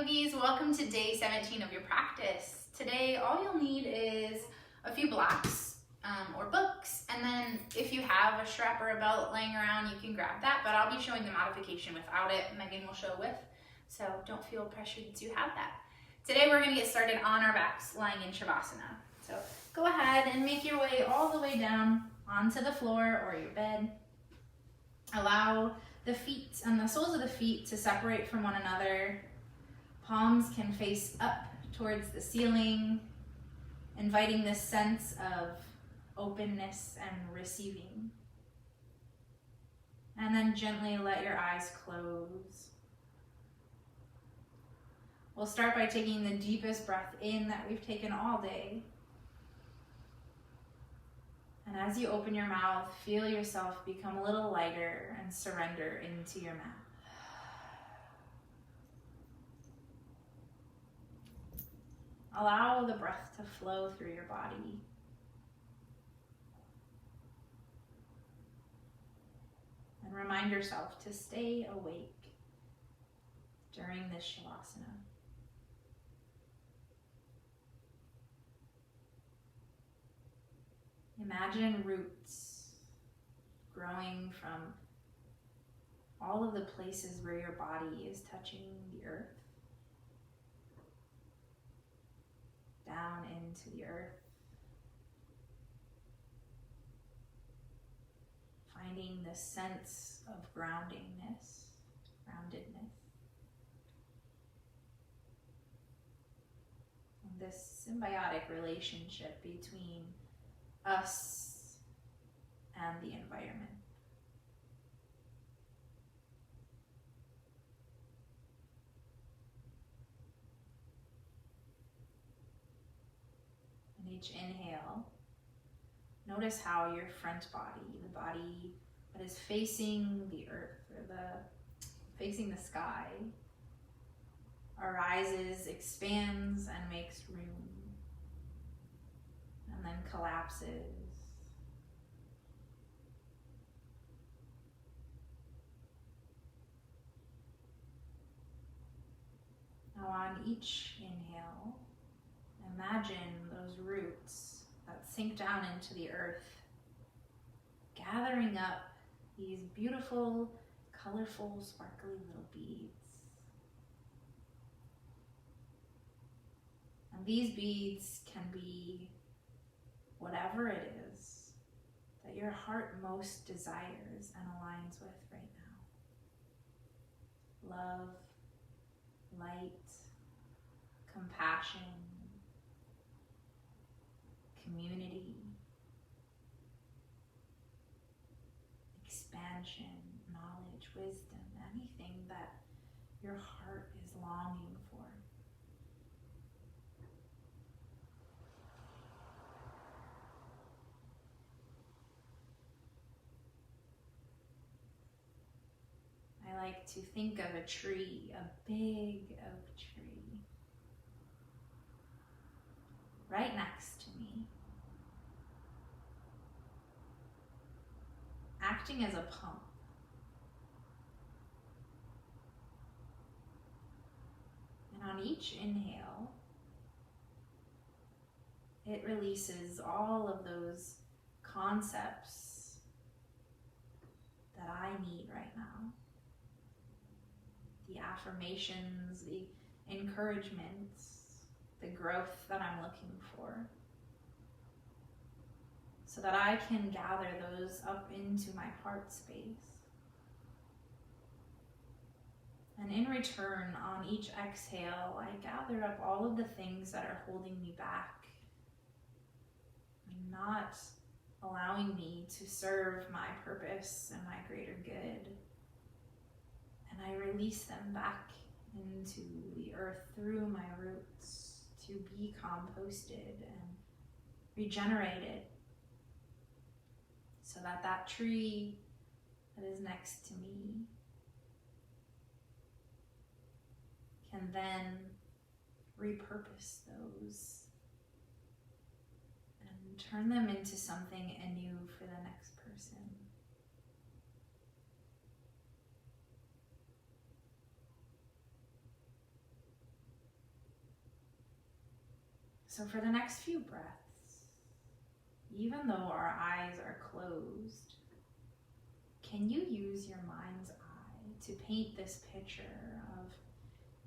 yogis, welcome to day 17 of your practice. Today all you'll need is a few blocks or books, and then if you have a strap or a belt laying around you can grab that, but I'll be showing the modification without it. Megan will show with, so don't feel pressured to have that. Today we're going to get started on our backs lying in Shavasana. So go ahead and make your way all the way down onto the floor or your bed. Allow the feet and the soles of the feet to separate from one another. Palms can face up towards the ceiling, inviting this sense of openness and receiving. And then gently let your eyes close. We'll start by taking the deepest breath in that we've taken all day. And as you open your mouth, feel yourself become a little lighter and surrender into your mat. Allow the breath to flow through your body. And remind yourself to stay awake during this Shavasana. Imagine roots growing from all of the places where your body is touching the earth, down into the earth, finding this sense of groundedness. And this symbiotic relationship between us and the environment. And each inhale, notice how your front body, the body that is facing the earth or facing the sky, arises, expands, and makes room. And then collapses. Now on each inhale, imagine those roots that sink down into the earth, gathering up these beautiful, colorful, sparkly little beads. And these beads can be whatever it is that your heart most desires and aligns with right now. Love, light, compassion, community, expansion, knowledge, wisdom, anything that your heart is longing for. I like to think of a tree, a big oak tree, right next to me, acting as a pump. And on each inhale, it releases all of those concepts that I need right now. The affirmations, the encouragements, the growth that I'm looking for, so that I can gather those up into my heart space. And in return, on each exhale, I gather up all of the things that are holding me back and not allowing me to serve my purpose and my greater good. And I release them back into the earth through my roots to be composted and regenerated, so that that tree that is next to me can then repurpose those and turn them into something anew for the next person. So for the next few breaths, even though our eyes are closed, can you use your mind's eye to paint this picture of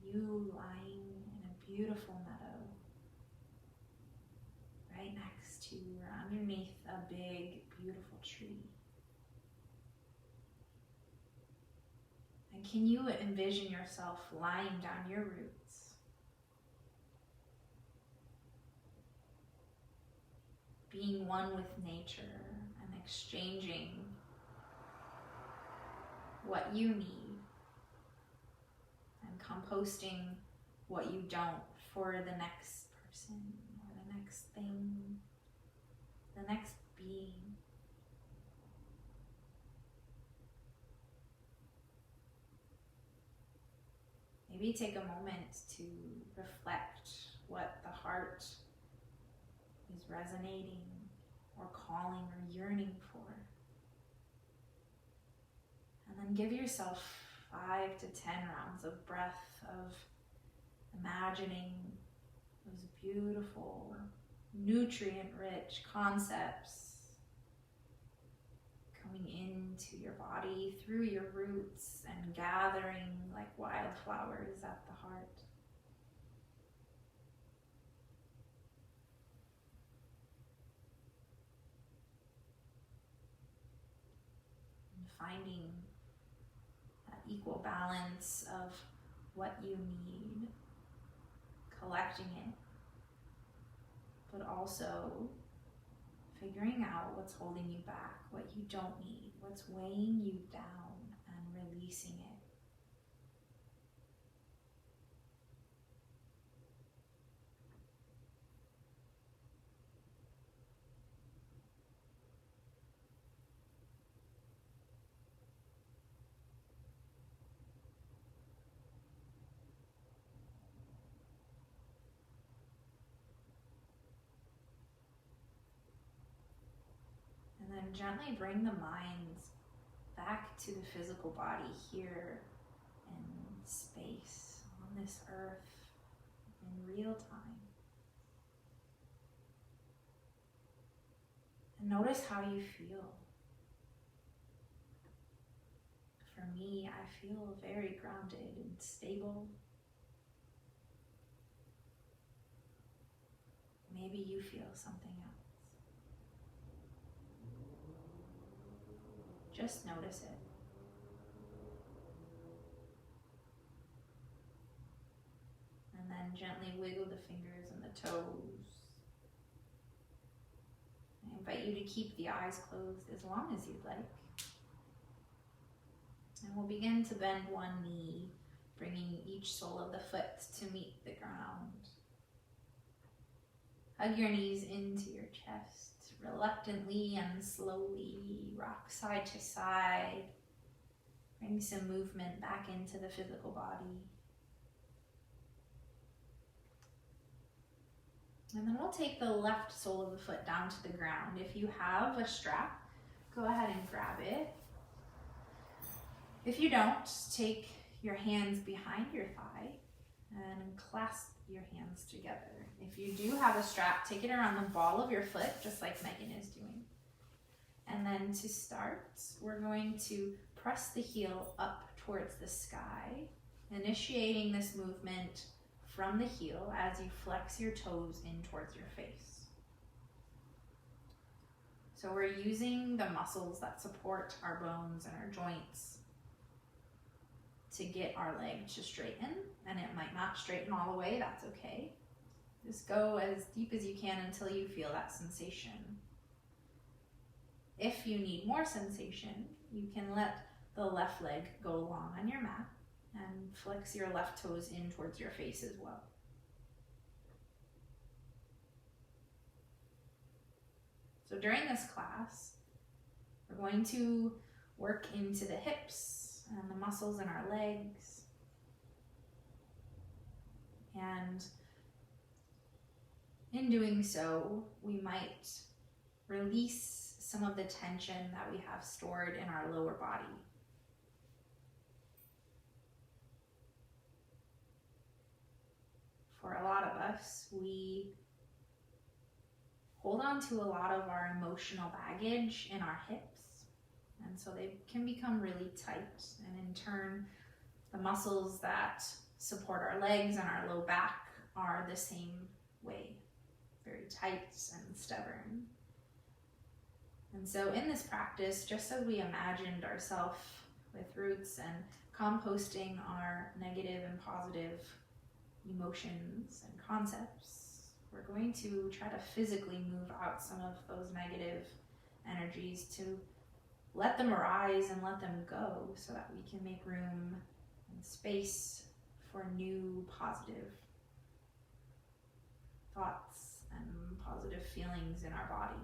you lying in a beautiful meadow, right next to or underneath a big, beautiful tree? And can you envision yourself lying down your roots, being one with nature and exchanging what you need and composting what you don't for the next person or the next thing, the next being? Maybe take a moment to reflect what the heart is resonating or calling or yearning for. And then give yourself 5 to 10 rounds of breath of imagining those beautiful, nutrient-rich concepts coming into your body through your roots and gathering like wildflowers at the heart. And finding that equal balance of what you need, collecting it, but also figuring out what's holding you back, what you don't need, what's weighing you down, and releasing it. And then gently bring the minds back to the physical body here in space, on this earth, in real time. And notice how you feel. For me, I feel very grounded and stable. Maybe you feel something else. Just notice it. And then gently wiggle the fingers and the toes. I invite you to keep the eyes closed as long as you'd like. And we'll begin to bend one knee, bringing each sole of the foot to meet the ground. Hug your knees into your chest. Reluctantly and slowly rock side to side. Bring some movement back into the physical body. And then we'll take the left sole of the foot down to the ground. If you have a strap, go ahead and grab it. If you don't, take your hands behind your thigh and clasp your hands together. If you do have a strap, take it around the ball of your foot, just like Megan is doing. And then to start, we're going to press the heel up towards the sky, initiating this movement from the heel as you flex your toes in towards your face. So we're using the muscles that support our bones and our joints to get our leg to straighten, and it might not straighten all the way, that's okay. Just go as deep as you can until you feel that sensation. If you need more sensation, you can let the left leg go along on your mat and flex your left toes in towards your face as well. So during this class, we're going to work into the hips and the muscles in our legs. And in doing so, we might release some of the tension that we have stored in our lower body. For a lot of us, we hold on to a lot of our emotional baggage in our hips. And so they can become really tight. And in turn, the muscles that support our legs and our low back are the same way, very tight and stubborn. And so in this practice, just as we imagined ourselves with roots and composting our negative and positive emotions and concepts, we're going to try to physically move out some of those negative energies to let them arise and let them go so that we can make room and space for new positive thoughts and positive feelings in our body.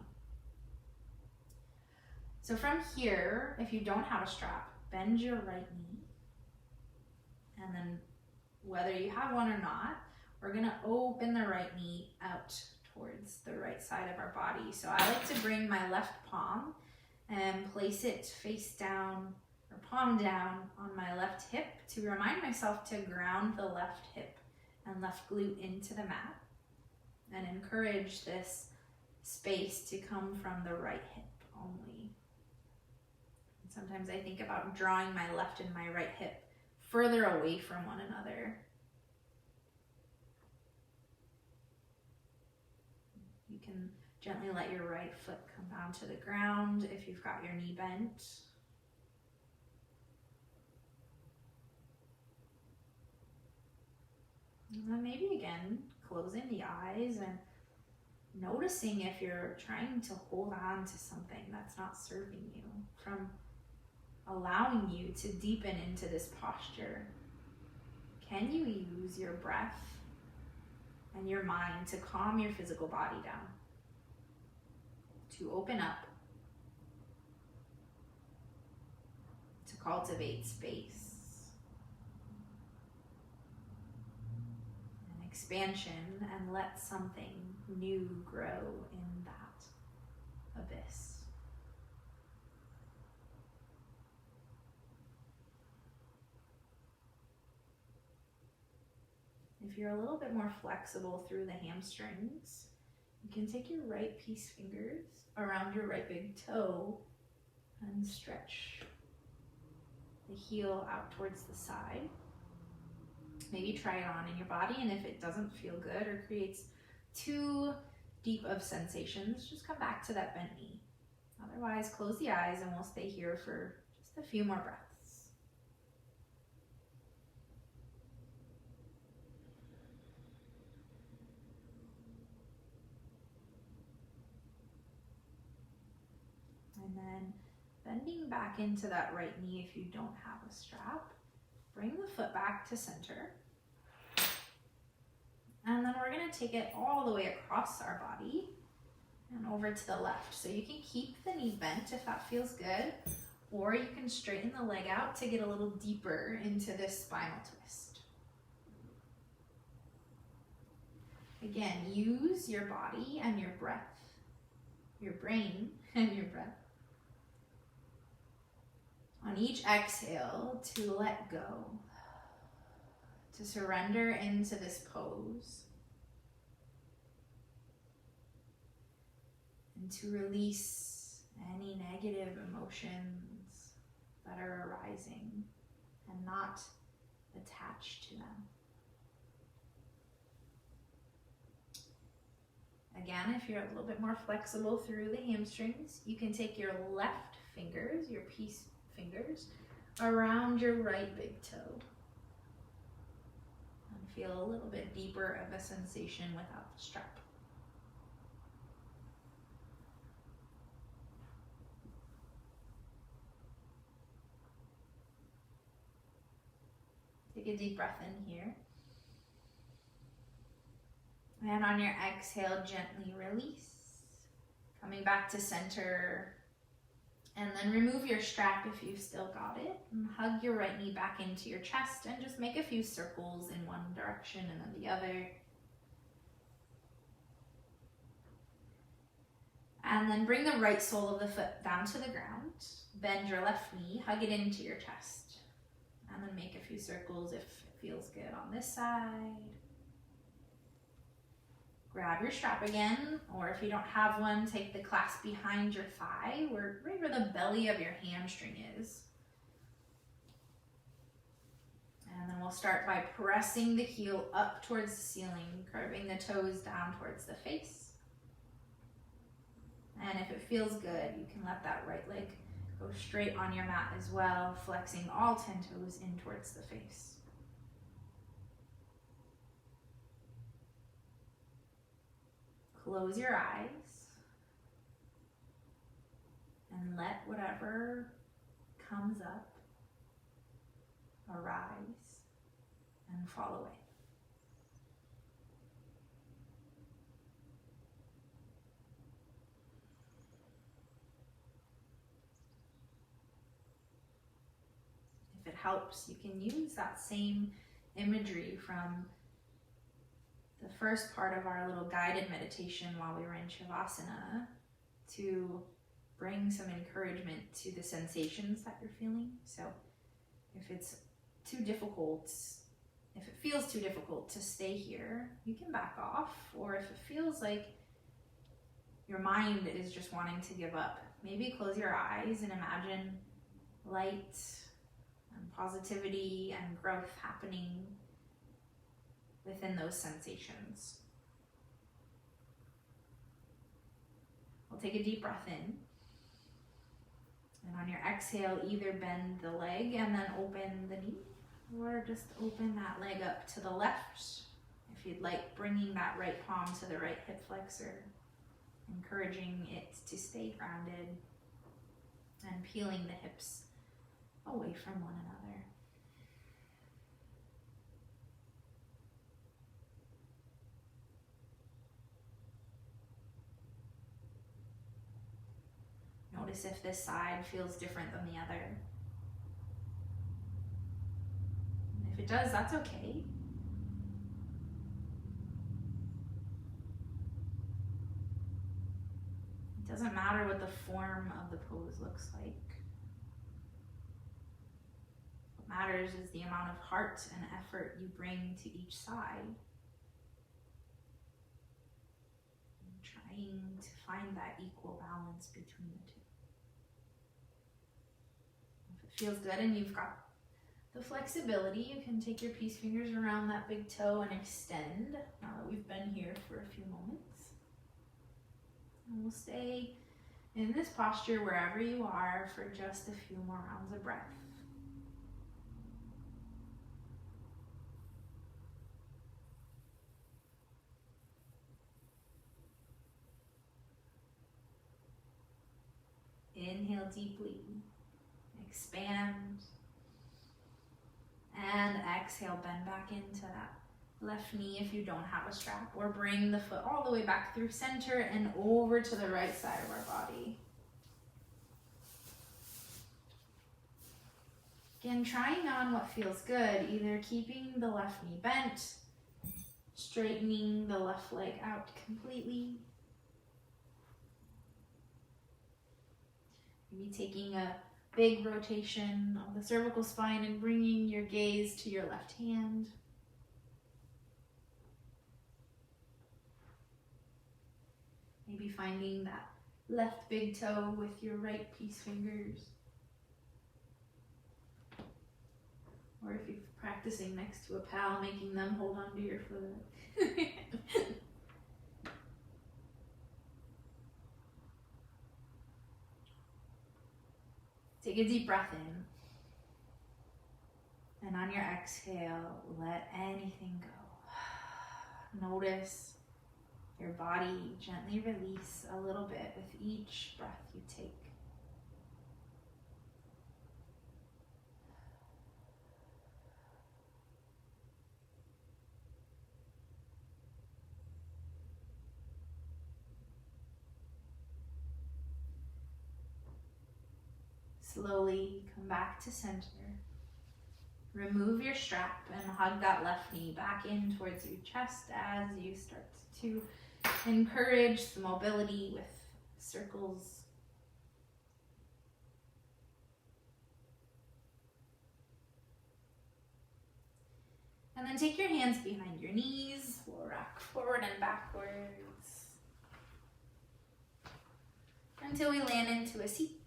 So from here, if you don't have a strap, bend your right knee. And then whether you have one or not, we're gonna open the right knee out towards the right side of our body. So I like to bring my left palm and place it face down or palm down on my left hip to remind myself to ground the left hip and left glute into the mat and encourage this space to come from the right hip only. And sometimes I think about drawing my left and my right hip further away from one another. You can gently let your right foot come down to the ground if you've got your knee bent. And then maybe again, closing the eyes and noticing if you're trying to hold on to something that's not serving you, from allowing you to deepen into this posture. Can you use your breath and your mind to calm your physical body down, to open up, to cultivate space and expansion, and let something new grow in that abyss? If you're a little bit more flexible through the hamstrings, you can take your right peace fingers around your right big toe and stretch the heel out towards the side. Maybe try it on in your body, and if it doesn't feel good or creates too deep of sensations, just come back to that bent knee. Otherwise, close the eyes and we'll stay here for just a few more breaths. And then bending back into that right knee if you don't have a strap. Bring the foot back to center. And then we're going to take it all the way across our body and over to the left. So you can keep the knee bent if that feels good, or you can straighten the leg out to get a little deeper into this spinal twist. Again, use your body and your breath, your brain and your breath on each exhale to let go, to surrender into this pose, and to release any negative emotions that are arising and not attached to them. Again, if you're a little bit more flexible through the hamstrings, you can take your left fingers, your peace fingers, around your right big toe. And feel a little bit deeper of a sensation without the strap. Take a deep breath in here. And on your exhale, gently release. Coming back to center. And then remove your strap if you've still got it. And hug your right knee back into your chest and just make a few circles in one direction and then the other. And then bring the right sole of the foot down to the ground. Bend your left knee, hug it into your chest. And then make a few circles if it feels good on this side. Grab your strap again, or if you don't have one, take the clasp behind your thigh, right where the belly of your hamstring is. And then we'll start by pressing the heel up towards the ceiling, curving the toes down towards the face. And if it feels good, you can let that right leg go straight on your mat as well, flexing all 10 toes in towards the face. Close your eyes and let whatever comes up arise and fall away. If it helps, you can use that same imagery from the first part of our little guided meditation while we were in Shavasana to bring some encouragement to the sensations that you're feeling. So if it's too difficult, if it feels too difficult to stay here, you can back off. Or if it feels like your mind is just wanting to give up, maybe close your eyes and imagine light and positivity and growth happening within those sensations. We'll take a deep breath in. And on your exhale, either bend the leg and then open the knee, or just open that leg up to the left. If you'd like, bringing that right palm to the right hip flexor, encouraging it to stay grounded and peeling the hips away from one another. Notice if this side feels different than the other. And if it does, that's okay. It doesn't matter what the form of the pose looks like. What matters is the amount of heart and effort you bring to each side. And trying to find that equal balance between the two. Feels good and you've got the flexibility, you can take your peace fingers around that big toe and extend now that we've been here for a few moments. And we'll stay in this posture wherever you are for just a few more rounds of breath. Inhale deeply. Expand, and exhale, bend back into that left knee if you don't have a strap, or bring the foot all the way back through center and over to the right side of our body. Again, trying on what feels good, either keeping the left knee bent, straightening the left leg out completely, maybe taking a big rotation of the cervical spine and bringing your gaze to your left hand. Maybe finding that left big toe with your right peace fingers. Or if you're practicing next to a pal, making them hold onto your foot. Take a deep breath in. And on your exhale, let anything go. Notice your body gently release a little bit with each breath you take. Slowly come back to center. Remove your strap and hug that left knee back in towards your chest as you start to encourage the mobility with circles. And then take your hands behind your knees. We'll rock forward and backwards until we land into a seat.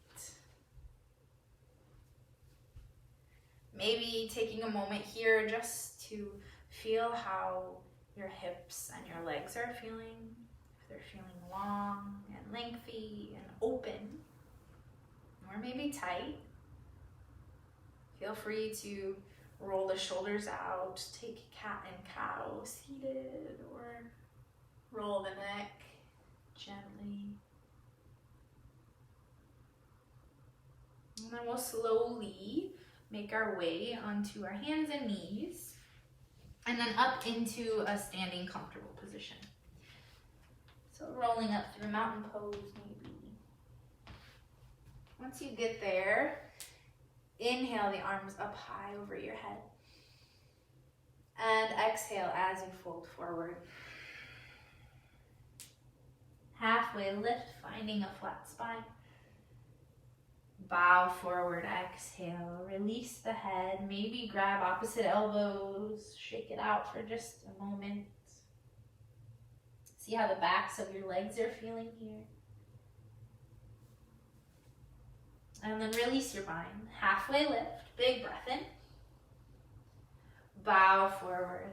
Maybe taking a moment here just to feel how your hips and your legs are feeling. If they're feeling long and lengthy and open, or maybe tight. Feel free to roll the shoulders out, take cat and cow seated, or roll the neck gently. And then we'll slowly make our way onto our hands and knees, and then up into a standing comfortable position. So rolling up through mountain pose maybe. Once you get there, inhale the arms up high over your head. And exhale as you fold forward. Halfway lift, finding a flat spine. Bow forward, exhale, release the head, maybe grab opposite elbows, shake it out for just a moment. See how the backs of your legs are feeling here. And then release your bind. Halfway lift, big breath in. Bow forward.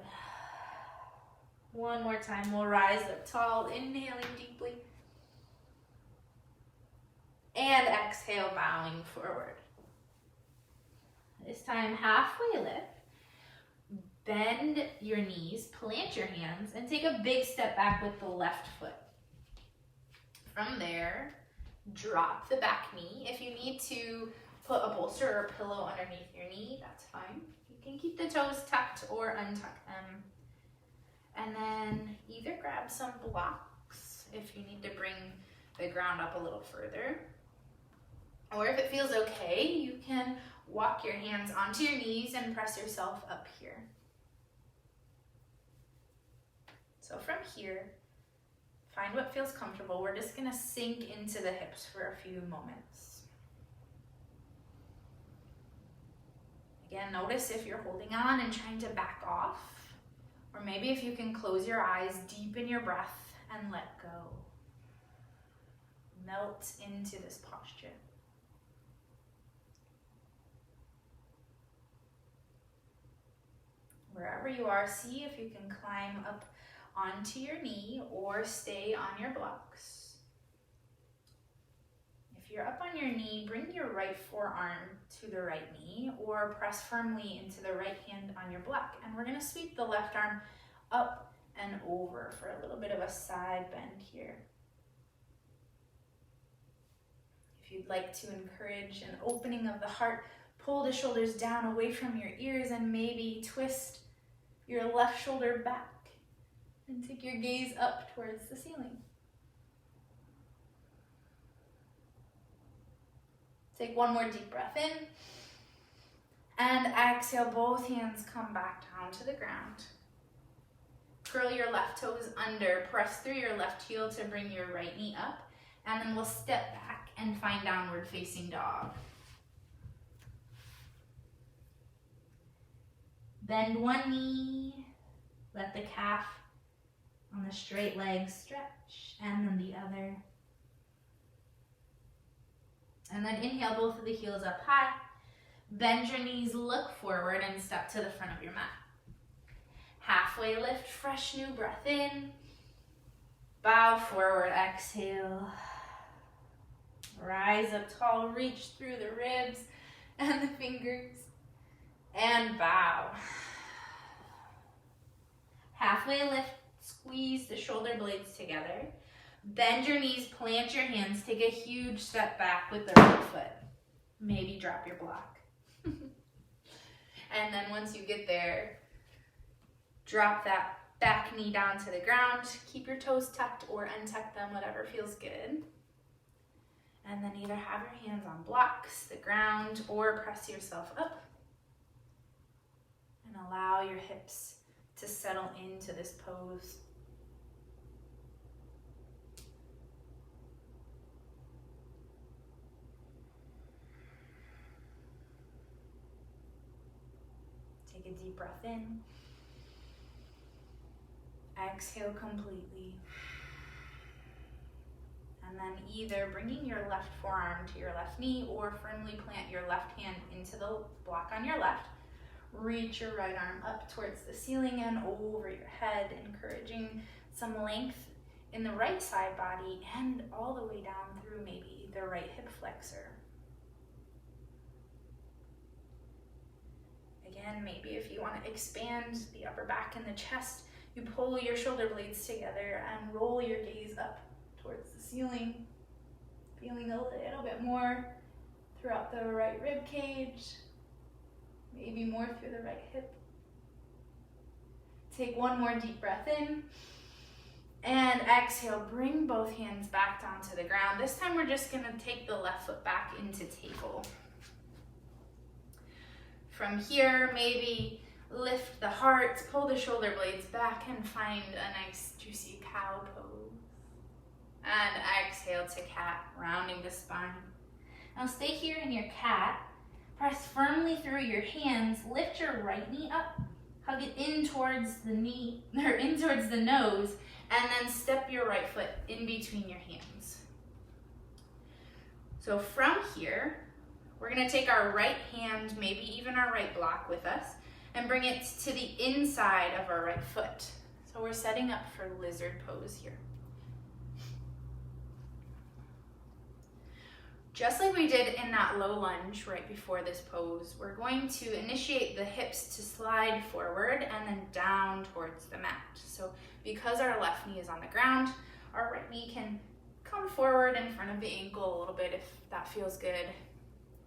One more time, we'll rise up tall, inhaling deeply. And exhale, bowing forward. This time, halfway lift. Bend your knees, plant your hands, and take a big step back with the left foot. From there, drop the back knee. If you need to put a bolster or a pillow underneath your knee, that's fine. You can keep the toes tucked or untuck them. And then either grab some blocks if you need to bring the ground up a little further. Or if it feels okay, you can walk your hands onto your knees and press yourself up here. So from here, find what feels comfortable. We're just gonna sink into the hips for a few moments. Again, notice if you're holding on and trying to back off, or maybe if you can close your eyes, deepen your breath, and let go. Melt into this posture. Wherever you are, see if you can climb up onto your knee or stay on your blocks. If you're up on your knee, bring your right forearm to the right knee or press firmly into the right hand on your block. And we're going to sweep the left arm up and over for a little bit of a side bend here. If you'd like to encourage an opening of the heart, pull the shoulders down away from your ears and maybe twist your left shoulder back and take your gaze up towards the ceiling. Take one more deep breath in and exhale, both hands come back down to the ground. Curl your left toes under, press through your left heel to bring your right knee up, and then we'll step back and find downward facing dog. Bend one knee, let the calf on the straight leg stretch, and then the other. And then inhale both of the heels up high. Bend your knees, look forward, and step to the front of your mat. Halfway lift, fresh new breath in. Bow forward, exhale. Rise up tall, reach through the ribs and the fingers. And bow. Halfway lift, squeeze the shoulder blades together. Bend your knees, plant your hands, take a huge step back with the right foot. Maybe drop your block. And then once you get there, drop that back knee down to the ground. Keep your toes tucked or untuck them, whatever feels good. And then either have your hands on blocks, the ground, or press yourself up. And allow your hips to settle into this pose. Take a deep breath in. Exhale completely. And then either bringing your left forearm to your left knee or firmly plant your left hand into the block on your left. Reach your right arm up towards the ceiling and over your head, encouraging some length in the right side body and all the way down through maybe the right hip flexor. Again, maybe if you want to expand the upper back and the chest, you pull your shoulder blades together and roll your gaze up towards the ceiling, feeling a little bit more throughout the right rib cage, maybe more through the right hip. Take one more deep breath in and exhale, bring both hands back down to the ground. This time we're just gonna take the left foot back into table. From here, maybe lift the heart, pull the shoulder blades back and find a nice juicy cow pose. And exhale to cat, rounding the spine. Now stay here in your cat. Press firmly through your hands, lift your right knee up, hug it in towards the knee, or in towards the nose, and then step your right foot in between your hands. So from here, we're gonna take our right hand, maybe even our right block with us, and bring it to the inside of our right foot. So we're setting up for lizard pose here. Just like we did in that low lunge right before this pose, we're going to initiate the hips to slide forward and then down towards the mat. So because our left knee is on the ground, our right knee can come forward in front of the ankle a little bit if that feels good.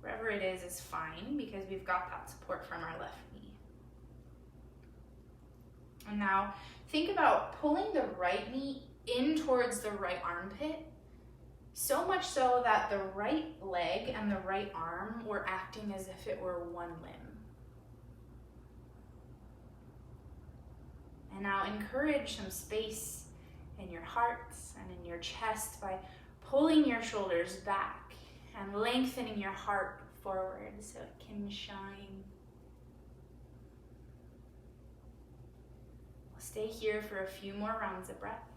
Wherever it is fine because we've got that support from our left knee. And now think about pulling the right knee in towards the right armpit, so much so that the right leg and the right arm were acting as if it were one limb. And now encourage some space in your heart and in your chest by pulling your shoulders back and lengthening your heart forward so it can shine. We'll stay here for a few more rounds of breath.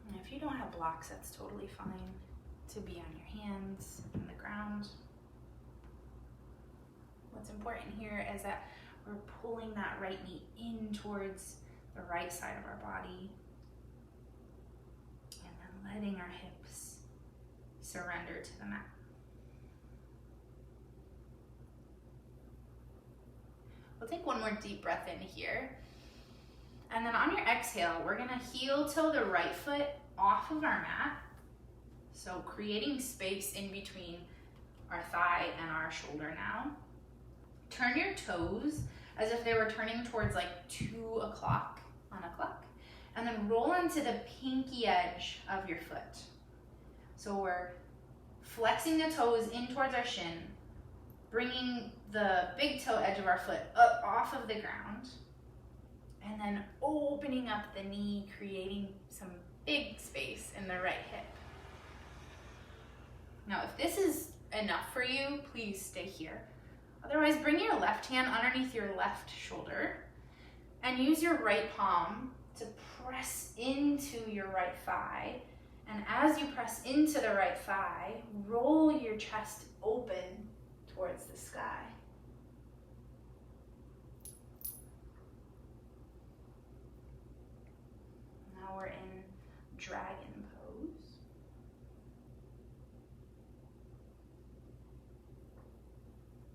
And if you don't have blocks, that's totally fine to be on your hands on the ground. What's important here is that we're pulling that right knee in towards the right side of our body and then letting our hips surrender to the mat. We'll take one more deep breath in here. And then on your exhale, we're gonna heel toe the right foot off of our mat. So creating space in between our thigh and our shoulder now. Turn your toes as if they were turning towards like 2 o'clock on a clock. And then roll onto the pinky edge of your foot. So we're flexing the toes in towards our shin, bringing the big toe edge of our foot up off of the ground, and then opening up the knee, creating some big space in the right hip. Now, if this is enough for you, please stay here. Otherwise, bring your left hand underneath your left shoulder and use your right palm to press into your right thigh. And as you press into the right thigh, roll your chest open towards the sky. Now we're in dragon pose.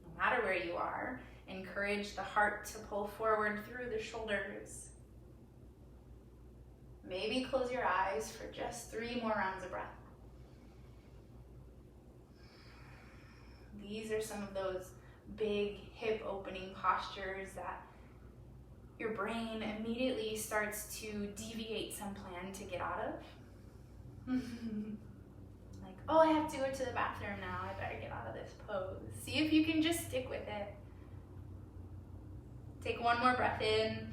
No matter where you are, encourage the heart to pull forward through the shoulders. Maybe close your eyes for just 3 more rounds of breath. These are some of those big hip opening postures that your brain immediately starts to deviate some plan to get out of. Like, oh, I have to go to the bathroom now. I better get out of this pose. See if you can just stick with it. Take one more breath in.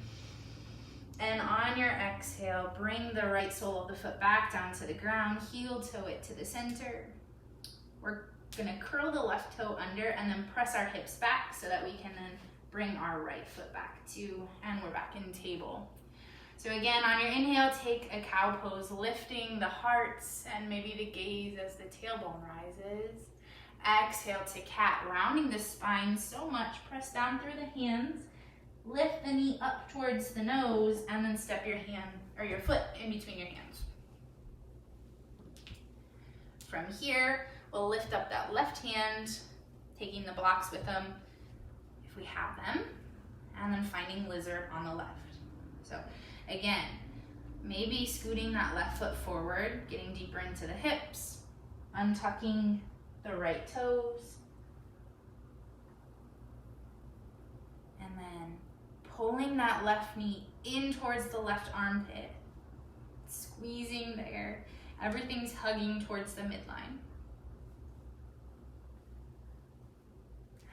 And on your exhale, bring the right sole of the foot back down to the ground. Heel toe it to the center. We're gonna curl the left toe under and then press our hips back so that we can then bring our right foot back too, and we're back in table. So again, on your inhale, take a cow pose, lifting the hearts and maybe the gaze as the tailbone rises. Exhale to cat, rounding the spine so much, press down through the hands, lift the knee up towards the nose, and then step your hand or your foot in between your hands. From here, we'll lift up that left hand, taking the blocks with them if we have them, and then finding lizard on the left. So again, maybe scooting that left foot forward, getting deeper into the hips, untucking the right toes, and then pulling that left knee in towards the left armpit, squeezing there. Everything's hugging towards the midline.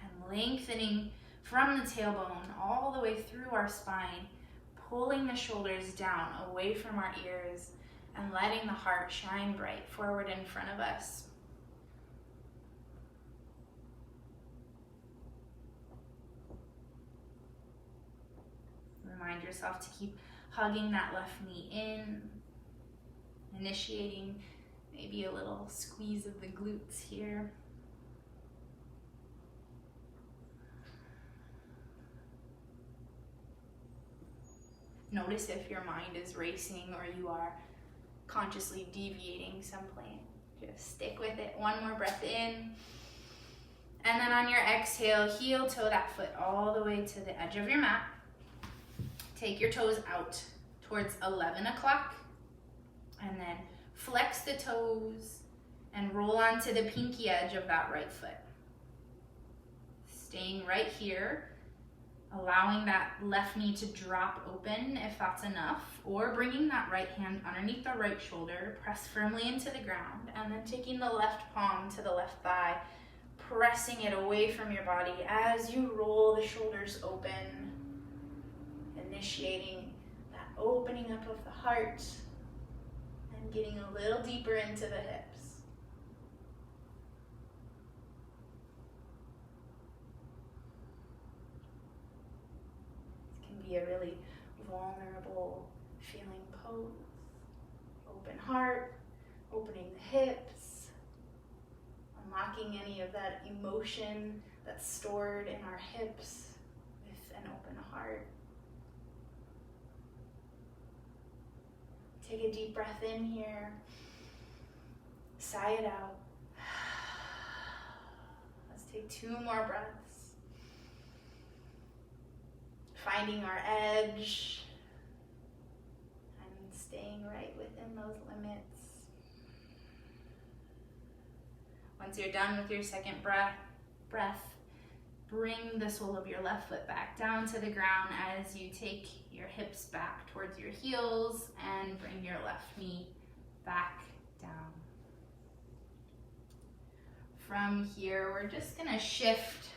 And lengthening from the tailbone all the way through our spine, pulling the shoulders down away from our ears and letting the heart shine bright forward in front of us. Remind yourself to keep hugging that left knee in, initiating maybe a little squeeze of the glutes here. Notice if your mind is racing or you are consciously deviating someplace. Just stick with it. One more breath in. And then on your exhale, heel toe that foot all the way to the edge of your mat. Take your toes out towards 11 o'clock. And then flex the toes and roll onto the pinky edge of that right foot. Staying right here, allowing that left knee to drop open if that's enough, or bringing that right hand underneath the right shoulder, press firmly into the ground, and then taking the left palm to the left thigh, pressing it away from your body as you roll the shoulders open, initiating that opening up of the heart and getting a little deeper into the hips. This can be a really vulnerable feeling pose. Open heart, opening the hips, unlocking any of that emotion that's stored in our hips with an open heart. Take a deep breath in here. Sigh it out. Let's take 2 more breaths. Finding our edge and staying right within those limits. Once you're done with your second breath, bring the sole of your left foot back down to the ground as you take your hips back towards your heels and bring your left knee back down. From here, we're just gonna shift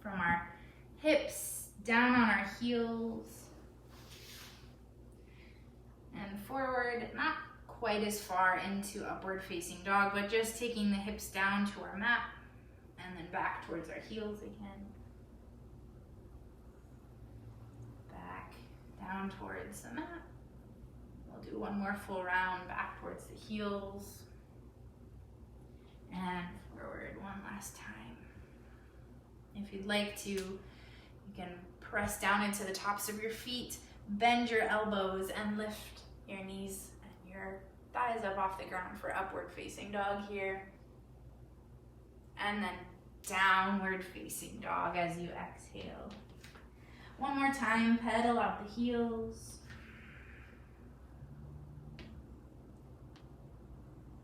from our hips down on our heels and forward, not quite as far into upward facing dog, but just taking the hips down to our mat and then back towards our heels again. Back down towards the mat. We'll do one more full round back towards the heels and forward one last time. If you'd like to, you can press down into the tops of your feet, bend your elbows and lift your knees and your thighs up off the ground for upward facing dog here. And then downward facing dog as you exhale. One more time, pedal out the heels.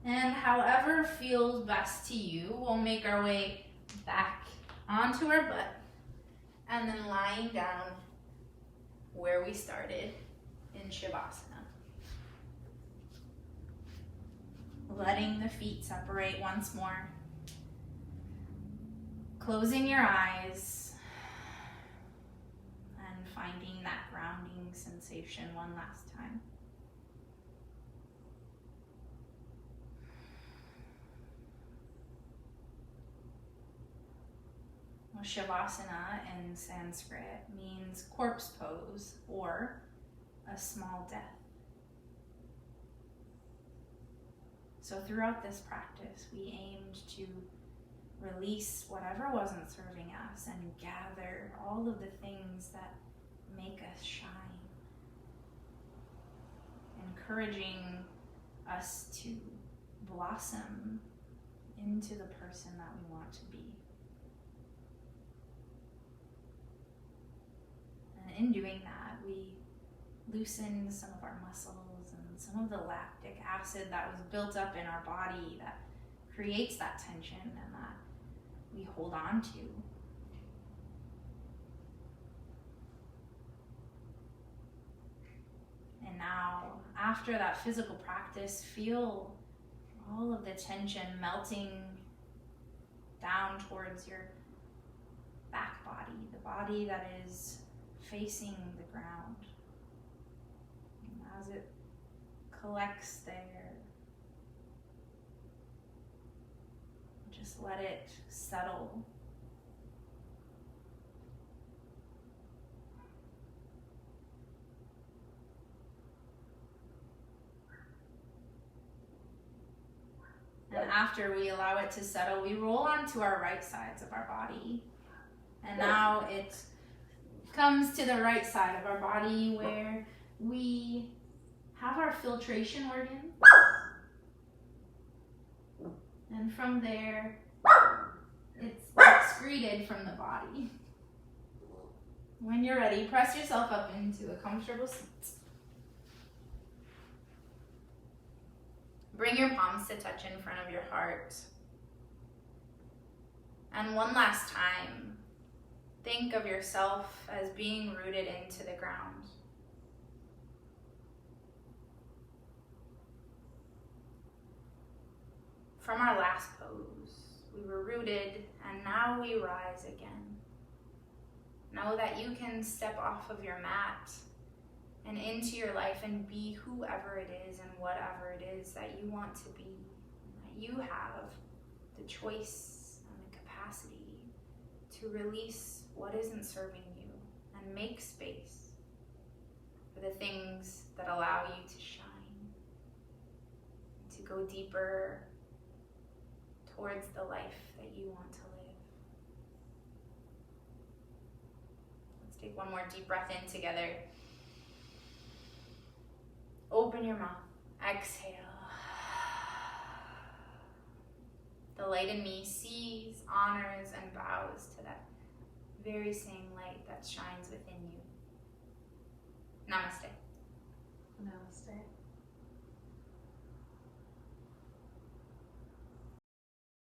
And however feels best to you, we'll make our way back onto our butt and then lying down where we started in Shavasana. Letting the feet separate once more. Closing your eyes and finding that grounding sensation one last time. Well, Shavasana in Sanskrit means corpse pose or a small death. So throughout this practice, we aimed to release whatever wasn't serving us and gather all of the things that make us shine, encouraging us to blossom into the person that we want to be. And in doing that, we loosened some of our muscles and some of the lactic acid that was built up in our body that creates that tension and that we hold on to. And now, after that physical practice, feel all of the tension melting down towards your back body, the body that is facing the ground. And as it collects there, just let it settle. And after we allow it to settle, we roll onto our right sides of our body. And now it comes to the right side of our body where we have our filtration organ. And from there, it's excreted from the body. When you're ready, press yourself up into a comfortable seat. Bring your palms to touch in front of your heart. And one last time, think of yourself as being rooted into the ground. From our last pose, we were rooted, and now we rise again. Know that you can step off of your mat and into your life and be whoever it is and whatever it is that you want to be. That you have the choice and the capacity to release what isn't serving you and make space for the things that allow you to shine, to go deeper towards the life that you want to live. Let's take one more deep breath in together. Open your mouth. Exhale. The light in me sees, honors, and bows to that very same light that shines within you. Namaste. Namaste.